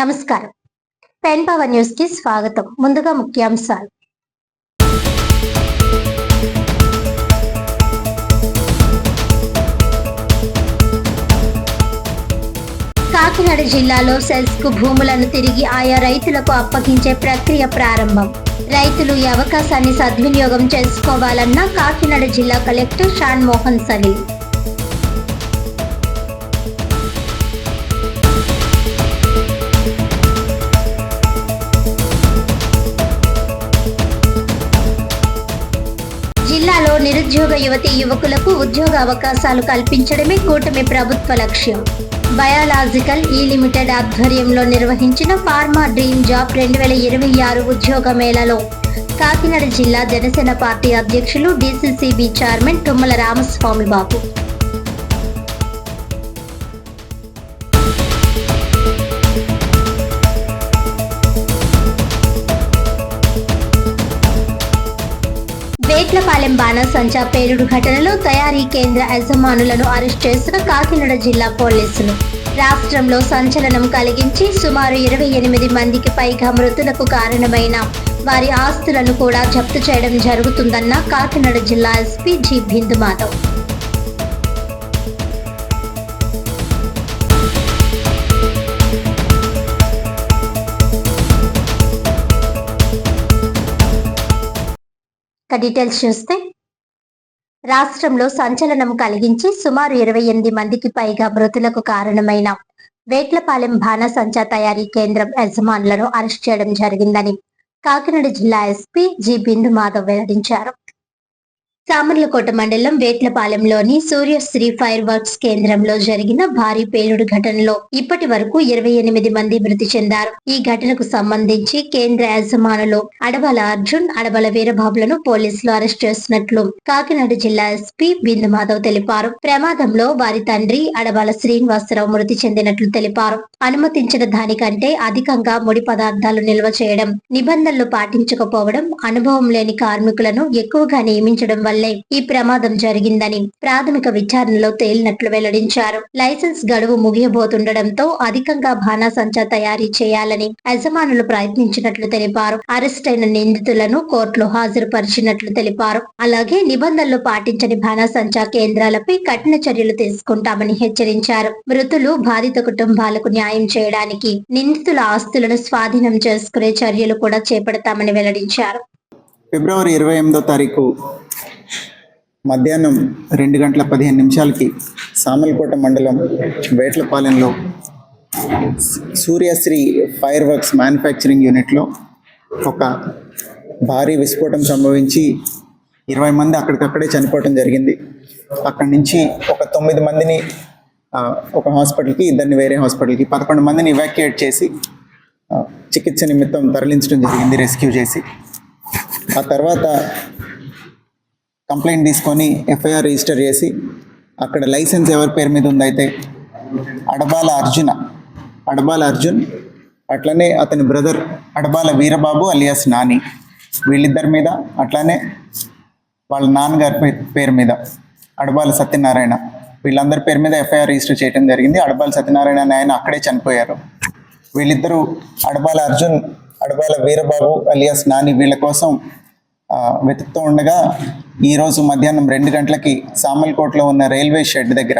నమస్కారం. Pen power news కి స్వాగతం. ముందుగా ముఖ్యాంశాలు. కాకినాడ జిల్లాలో సెల్స్ కు భూములను తిరిగి ఆయా రైతులకు అప్పగించే ప్రక్రియ ప్రారంభం. రైతులు ఈ అవకాశాన్ని సద్వినియోగం చేసుకోవాలన్న కాకినాడ జిల్లా కలెక్టర్ షాన్ మోహన్ సలీం. జిల్లాలో నిరుద్యోగ యువకులకు ఉద్యోగ అవకాశాలు కల్పించడమే కూటమి ప్రభుత్వ లక్ష్యం. బయాలజికల్ ఈ లిమిటెడ్ ఆధ్వర్యంలో నిర్వహించిన ఫార్మా డ్రీమ్ జాబ్ 2026 ఉద్యోగ మేళాలో కాకినాడ జిల్లా జనసేన పార్టీ అధ్యక్షులు డిసిసిబి చైర్మన్ తుమ్మల రామస్వామి బాబు, వేట్లపాలెం బాణసంచా పేలుడు ఘటనలో తయారీ కేంద్ర యజమానులను అరెస్ట్ చేసిన కాకినాడ జిల్లా పోలీసులు. రాష్ట్రంలో సంచలనం కలిగించి సుమారు 28 మందికి పైగా మృతులకు కారణమైన వారి ఆస్తులను కూడా జప్తు చేయడం జరుగుతుందన్న కాకినాడ జిల్లా ఎస్పీ జి బిందు మాధవ్. డీటెయిల్స్ చూస్తే, రాష్ట్రంలో సంచలనం కలిగించి సుమారు 28 మందికి పైగా మృతులకు కారణమైన వేట్లపాలెం బాణసంచా తయారీ కేంద్రం యజమానులను అరెస్ట్ చేయడం జరిగిందని కాకినాడ జిల్లా ఎస్పీ జి బిందు మాధవ్ వెల్లడించారు. సామర్లకోట మండలం వేట్లపాలెంలోని సూర్యశ్రీ ఫైర్ వర్క్స్ కేంద్రంలో జరిగిన భారీ పేలుడు ఘటనలో ఇప్పటి వరకు 28 మంది మృతి చెందారు. ఈ ఘటనకు సంబంధించి కేంద్ర యజమానులు అడబాల అర్జున్, అడబాల వీరబాబులను పోలీసులు అరెస్ట్ చేసినట్లు కాకినాడ జిల్లా ఎస్పీ బిందు మాధవ్ తెలిపారు. ప్రమాదంలో వారి తండ్రి అడబాల శ్రీనివాసరావు మృతి చెందినట్లు తెలిపారు. అనుమతించిన దానికంటే అధికంగా ముడి పదార్థాలు నిల్వ చేయడం, నిబంధనలు పాటించకపోవడం, అనుభవం లేని కార్మికులను ఎక్కువగా నియమించడం వల్లే ఈ ప్రమాదం జరిగిందని ప్రాథమిక విచారణలో తేలినట్లు వెల్లడించారు. లైసెన్స్ గడువు ముగియబోతుండటంతో అధికంగా బాణసంచా తయారీ చేయాలని యజమానులు ప్రయత్నించినట్లు తెలిపారు. అరెస్ట్ అయిన నిందితులను కోర్టులో హాజరుపరిచినట్లు తెలిపారు. అలాగే నిబంధనలు పాటించని బాణసంచా కేంద్రాలపై కఠిన చర్యలు తీసుకుంటామని హెచ్చరించారు. మృతులు బాధిత కుటుంబాలకు న్యాయం చేయడానికి నిందితుల ఆస్తులను స్వాధీనం చేసుకునే చర్యలు కూడా చేపడతామని వెల్లడించారు. ఫిబ్రవరి 28వ తారీఖు మధ్యాహ్నం 2:15 సామర్లకోట మండలం వేట్లపాలెంలో సూర్యశ్రీ ఫైర్ వర్క్స్ మ్యానుఫ్యాక్చరింగ్ యూనిట్లో ఒక భారీ విస్ఫోటం సంభవించి 20 మంది అక్కడికక్కడే చనిపోవడం జరిగింది. అక్కడి నుంచి ఒక 9 మందిని ఒక హాస్పిటల్కి, 2 వేరే హాస్పిటల్కి, 11 మందిని ఇవాక్యుయేట్ చేసి చికిత్స నిమిత్తం తరలించడం జరిగింది, రెస్క్యూ చేసి. ఆ తర్వాత కంప్లైంట్ తీసుకొని ఎఫ్ఐఆర్ రిజిస్టర్ చేసి అక్కడ లైసెన్స్ ఎవరి పేరు మీద ఉందైతే అడబాల అర్జున్, అట్లనే అతని బ్రదర్ అడబాల వీరబాబు అలియాస్ నాని, వీళ్ళిద్దరి మీద, అట్లానే వాళ్ళ నాన్నగారి పేరు మీద అడబాల సత్యనారాయణ, వీళ్ళందరి పేరు మీద ఎఫ్ఐఆర్ రిజిస్టర్ చేయడం జరిగింది. అడబాల సత్యనారాయణ అనే ఆయన అక్కడే చనిపోయారు. వీళ్ళిద్దరూ అడబాల అర్జున్, అడబాల వీరబాబు అలియాస్ నాని వీళ్ళ కోసం వెతుకుతూ ఉండగా ఈరోజు మధ్యాహ్నం 2 గంటలకి సామర్లకోటలో ఉన్న రైల్వే షెడ్ దగ్గర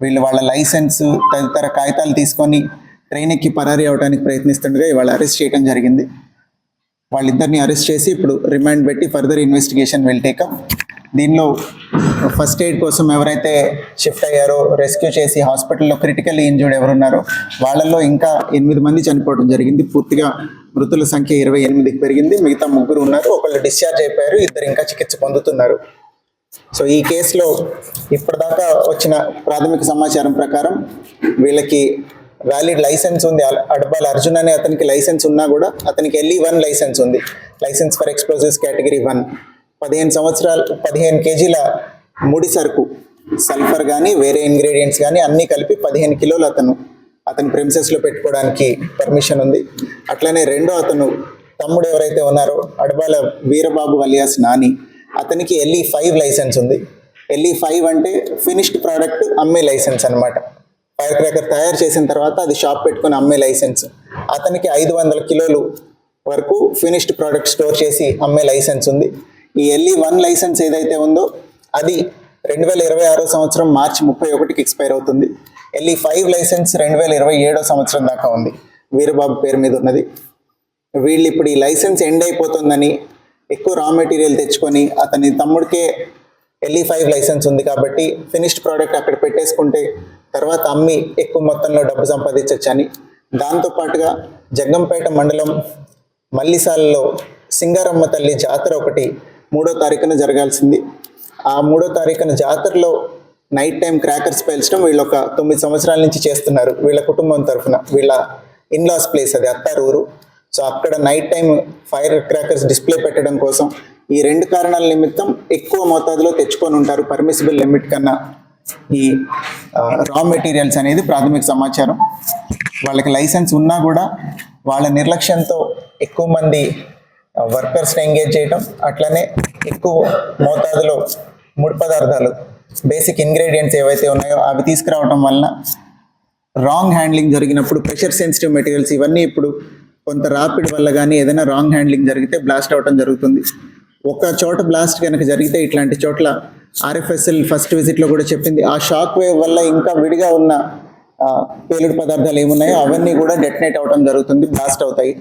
వీళ్ళు వాళ్ళ లైసెన్సు తదితర కాగితాలు తీసుకొని ట్రైన్ ఎక్కి పరారీ అవడానికి ప్రయత్నిస్తుండగా ఇవాళ అరెస్ట్ చేయడం జరిగింది. వాళ్ళిద్దరిని అరెస్ట్ చేసి ఇప్పుడు రిమాండ్ పెట్టి further investigation will take up. దీనిలో ఫస్ట్ ఎయిడ్ కోసం ఎవరైతే షిఫ్ట్ అయ్యారో, రెస్క్యూ చేసి హాస్పిటల్లో క్రిటికల్లీ ఇంజూర్డ్ ఎవరున్నారో వాళ్ళల్లో ఇంకా 8 మంది చనిపోవడం జరిగింది. పూర్తిగా మృతుల సంఖ్య 28కి పెరిగింది. మిగతా 3 ఉన్నారు. ఒకళ్ళు డిశ్చార్జ్ అయిపోయారు, 2 ఇంకా చికిత్స పొందుతున్నారు. సో ఈ కేసులో ఇప్పటిదాకా వచ్చిన ప్రాథమిక సమాచారం ప్రకారం వీళ్ళకి వ్యాలిడ్ లైసెన్స్ ఉంది. అడబాల అర్జున్ అనే అతనికి లైసెన్స్ ఉన్నా కూడా అతనికి LE1 లైసెన్స్ ఉంది, లైసెన్స్ ఫర్ ఎక్స్ప్లోజివ్స్ కేటగిరీ 1. 15 కేజీల ముడి సరుకు, సల్ఫర్ కానీ వేరే ఇంగ్రీడియంట్స్ కానీ అన్నీ కలిపి 15 కిలోలు అతని ప్రెమిసెస్లో పెట్టుకోవడానికి పర్మిషన్ ఉంది. అట్లనే రెండో అతను తమ్ముడు ఎవరైతే ఉన్నారో అడబాల వీరబాబు అలియాస్ నాని, అతనికి LE5 లైసెన్స్ ఉంది. LE5 అంటే ఫినిష్డ్ ప్రోడక్ట్ అమ్మే లైసెన్స్ అనమాట. ఫైర్ క్రాకర్ తయారు చేసిన తర్వాత అది షాప్ పెట్టుకుని అమ్మే లైసెన్స్. అతనికి 500 కిలోలు వరకు ఫినిష్డ్ ప్రోడక్ట్ స్టోర్ చేసి అమ్మే లైసెన్స్ ఉంది. ఈ LE1 లైసెన్స్ ఏదైతే ఉందో అది 2026 సంవత్సరం మార్చి 31కి ఎక్స్పైర్ అవుతుంది. LE5 లైసెన్స్ 2027 సంవత్సరం దాకా ఉంది, వీరబాబు పేరు మీద ఉన్నది. వీళ్ళు ఇప్పుడు ఈ లైసెన్స్ ఎండ్ అయిపోతుందని ఎక్కువ రా మెటీరియల్ తెచ్చుకొని, అతని తమ్ముడికే LE5 లైసెన్స్ ఉంది కాబట్టి ఫినిష్డ్ ప్రోడక్ట్ అక్కడ పెట్టేసుకుంటే తర్వాత అమ్మి ఎక్కువ మొత్తంలో డబ్బు సంపాదించవచ్చని, దాంతోపాటుగా జగ్గంపేట మండలం మల్లిసాలలో సింగారమ్మ తల్లి జాతర ఒకటి 3వ తారీఖున జరగాల్సింది. ఆ 3వ తారీఖున జాతరలో నైట్ టైం క్రాకర్స్ పేల్చడం వీళ్ళు ఒక 9 సంవత్సరాల నుంచి చేస్తున్నారు. వీళ్ళ కుటుంబం తరఫున, వీళ్ళ ఇన్లాస్ ప్లేస్ అది అత్తారు ఊరు. సో అక్కడ night time fire crackers display పెట్టడం కోసం ఈ 2 కారణాల నిమిత్తం ఎక్కువ మోతాదులో తెచ్చుకొని ఉంటారు, పర్మిసిబుల్ లిమిట్ కన్నా ఈ రా మెటీరియల్స్ అనేది ప్రాథమిక సమాచారం. వాళ్ళకి లైసెన్స్ ఉన్నా కూడా వాళ్ళ నిర్లక్ష్యంతో ఎక్కువ మంది వర్కర్స్ని ఎంగేజ్ చేయటం, అట్లనే ఎక్కువ మోతాదులో ముడి పదార్థాలు, బేసిక్ ఇంగ్రీడియంట్స్ ఏవైతే ఉన్నాయో అవి తీసుకురావటం వలన రాంగ్ హ్యాండ్లింగ్ జరిగినప్పుడు ప్రెషర్ సెన్సిటివ్ మెటీరియల్స్ ఇవన్నీ ఇప్పుడు కొంత రాపిడ్ వల్ల కానీ ఏదైనా రాంగ్ హ్యాండ్లింగ్ జరిగితే బ్లాస్ట్ అవటం జరుగుతుంది. ఒక చోట బ్లాస్ట్ కనుక జరిగితే ఇట్లాంటి చోట్ల RFSL ఫస్ట్ విజిట్లో కూడా చెప్పింది, ఆ షాక్ వేవ్ వల్ల ఇంకా విడిగా ఉన్న పేలుడు పదార్థాలు ఏమున్నాయో అవన్నీ కూడా డెటనేట్ అవడం జరుగుతుంది, బ్లాస్ట్ అవుతాయి.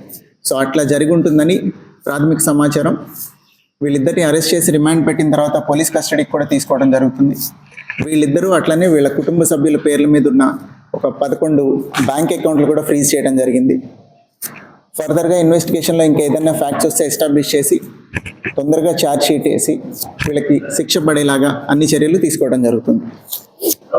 సో అట్లా జరిగి ఉంటుందని ప్రాథమిక సమాచారం. వీళ్ళిద్దరిని అరెస్ట్ చేసి రిమాండ్ పెట్టిన తర్వాత పోలీస్ కస్టడీకి కూడా తీసుకోవడం జరుగుతుంది. వీళ్ళిద్దరూ అట్లనే వీళ్ళ కుటుంబ సభ్యుల పేర్ల మీద ఉన్న ఒక 11 బ్యాంక్ అకౌంట్లు కూడా ఫ్రీజ్ చేయడం జరిగింది. ఫర్దర్గా ఇన్వెస్టిగేషన్లో ఇంకా ఏదైనా ఫ్యాక్ట్స్ వస్తే ఎస్టాబ్లిష్ చేసి తొందరగా ఛార్జ్ షీట్ వేసి వీళ్ళకి శిక్ష పడేలాగా అన్ని చర్యలు తీసుకోవడం జరుగుతుంది.